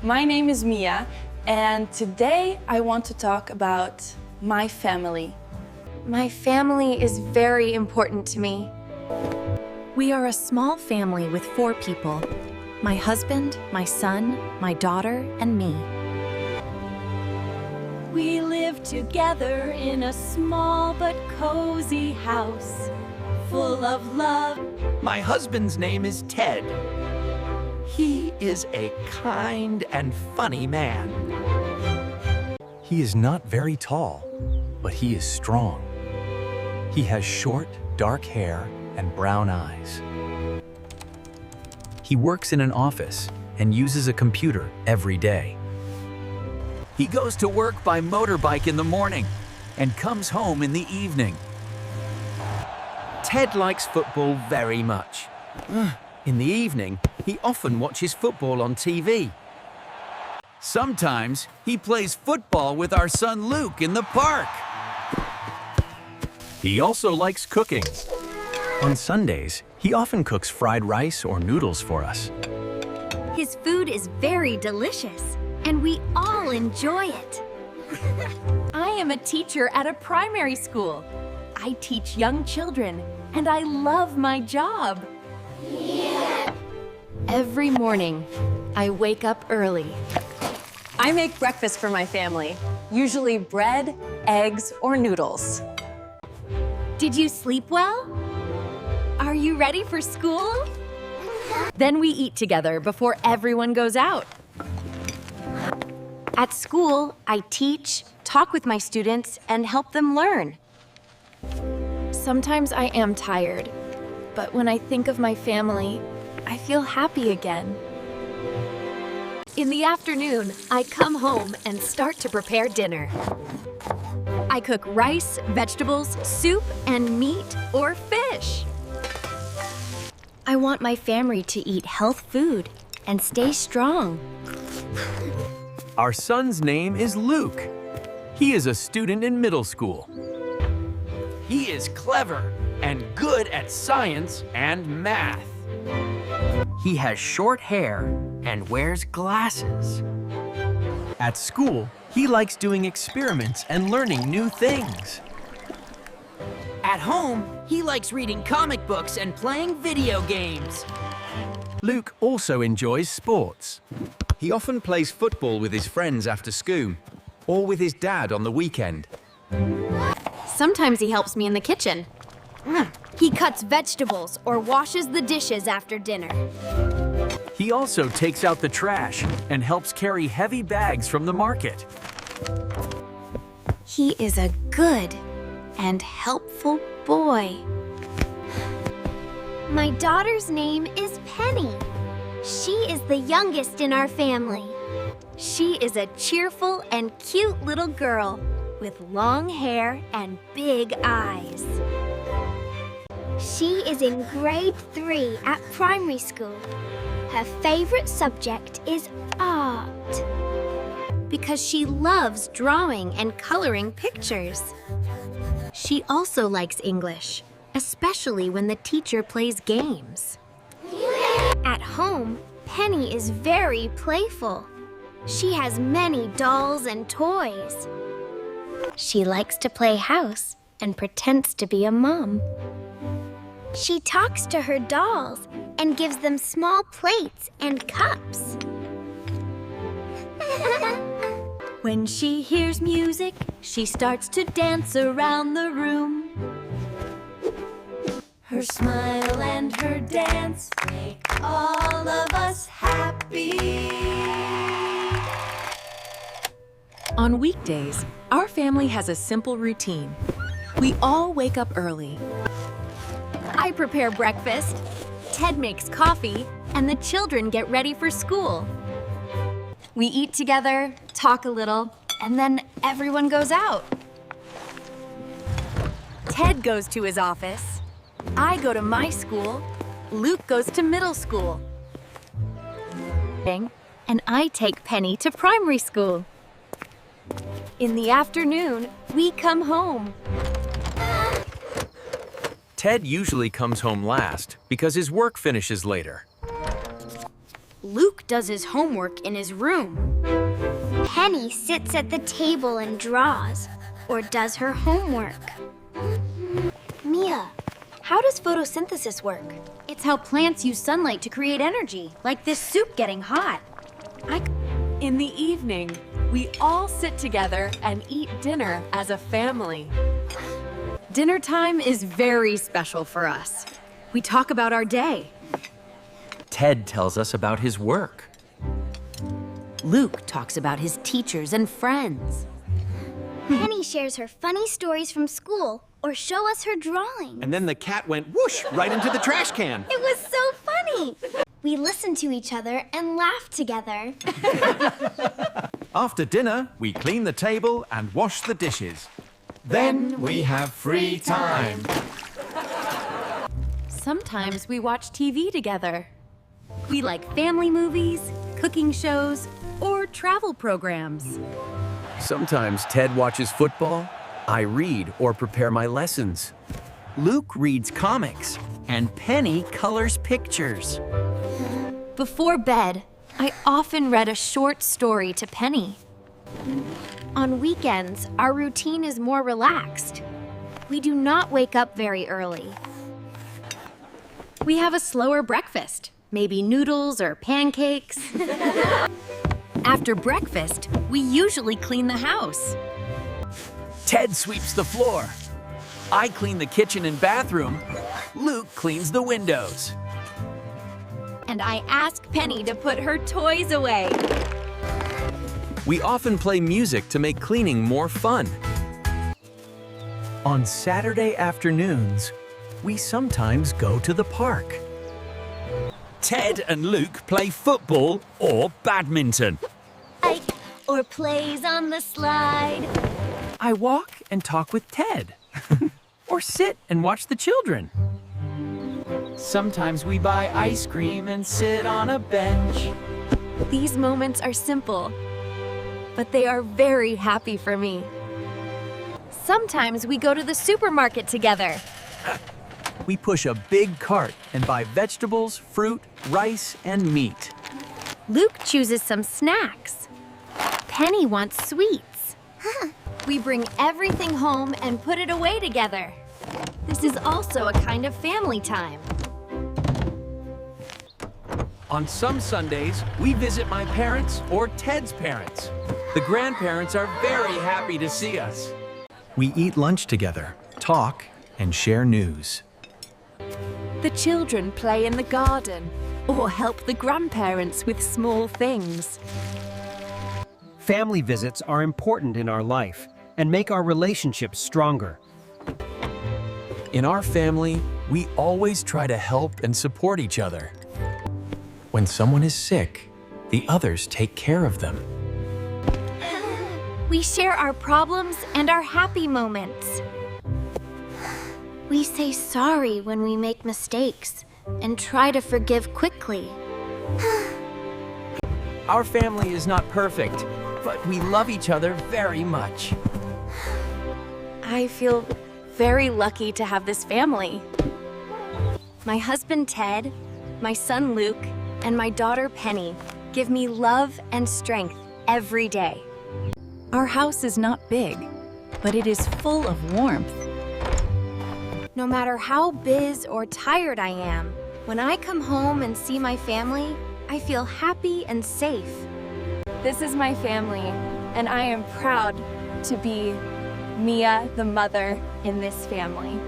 My name is Mia, and today I want to talk about my family. My family is very important to me. We are a small family with 4 people. My husband, my son, my daughter, and me. We live together in a small but cozy house, full of love. My husband's name is Ted. He is a kind and funny man. He is not very tall, but he is strong. He has short, dark hair and brown eyes. He works in an office and uses a computer every day. He goes to work by motorbike in the morning and comes home in the evening. Ted likes football very much. In the evening, he often watches football on TV. Sometimes he plays football with our son Luke in the park. He also likes cooking. On Sundays, he often cooks fried rice or noodles for us. His food is very delicious, and we all enjoy it. I am a teacher at a primary school. I teach young children, and I love my job. Every morning, I wake up early. I make breakfast for my family, usually bread, eggs, or noodles. Did you sleep well? Are you ready for school? Then we eat together before everyone goes out. At school, I teach, talk with my students, and help them learn. Sometimes I am tired, but when I think of my family, I feel happy again. In the afternoon, I come home and start to prepare dinner. I cook rice, vegetables, soup, and meat or fish. I want my family to eat health food and stay strong. Our son's name is Luke. He is a student in middle school. He is clever and good at science and math. He has short hair and wears glasses. At school, he likes doing experiments and learning new things. At home, he likes reading comic books and playing video games. Luke also enjoys sports. He often plays football with his friends after school, or with his dad on the weekend. Sometimes he helps me in the kitchen. He cuts vegetables or washes the dishes after dinner. He also takes out the trash and helps carry heavy bags from the market. He is a good and helpful boy. My daughter's name is Penny. She is the youngest in our family. She is a cheerful and cute little girl with long hair and big eyes. She is in grade 3 at primary school. Her favorite subject is art. Because she loves drawing and coloring pictures. She also likes English, especially when the teacher plays games. At home, Penny is very playful. She has many dolls and toys. She likes to play house and pretends to be a mom. She talks to her dolls and gives them small plates and cups. When she hears music, she starts to dance around the room. Her smile and her dance make all of us happy. On weekdays, our family has a simple routine. We all wake up early. I prepare breakfast, Ted makes coffee, and the children get ready for school. We eat together, talk a little, and then everyone goes out. Ted goes to his office. I go to my school. Luke goes to middle school. And I take Penny to primary school. In the afternoon, we come home. Ted usually comes home last because his work finishes later. Luke does his homework in his room. Penny sits at the table and draws, or does her homework. Mia, how does photosynthesis work? It's how plants use sunlight to create energy, like this soup getting hot. In the evening, we all sit together and eat dinner as a family. Dinner time is very special for us. We talk about our day. Ted tells us about his work. Luke talks about his teachers and friends. Penny shares her funny stories from school, or show us her drawings. And then the cat went whoosh right into the trash can. It was so funny! We listen to each other and laugh together. After dinner, we clean the table and wash the dishes. Then we have free time. Sometimes we watch TV together. We like family movies, cooking shows, or travel programs. Sometimes Ted watches football. I read or prepare my lessons. Luke reads comics, and Penny colors pictures. Before bed, I often read a short story to Penny. On weekends, our routine is more relaxed. We do not wake up very early. We have a slower breakfast, maybe noodles or pancakes. After breakfast, we usually clean the house. Ted sweeps the floor. I clean the kitchen and bathroom. Luke cleans the windows. And I ask Penny to put her toys away. We often play music to make cleaning more fun. On Saturday afternoons, we sometimes go to the park. Ted and Luke play football or badminton. Or plays on the slide. I walk and talk with Ted. Or sit and watch the children. Sometimes we buy ice cream and sit on a bench. These moments are simple, but they are very happy for me. Sometimes we go to the supermarket together. We push a big cart and buy vegetables, fruit, rice, and meat. Luke chooses some snacks. Penny wants sweets. We bring everything home and put it away together. This is also a kind of family time. On some Sundays, we visit my parents or Ted's parents. The grandparents are very happy to see us. We eat lunch together, talk, and share news. The children play in the garden or help the grandparents with small things. Family visits are important in our life and make our relationships stronger. In our family, we always try to help and support each other. When someone is sick, the others take care of them. We share our problems and our happy moments. We say sorry when we make mistakes and try to forgive quickly. Our family is not perfect, but we love each other very much. I feel very lucky to have this family. My husband Ted, my son Luke, and my daughter Penny give me love and strength every day. Our house is not big, but it is full of warmth. No matter how busy or tired I am, when I come home and see my family, I feel happy and safe. This is my family, and I am proud to be Mia, the mother in this family.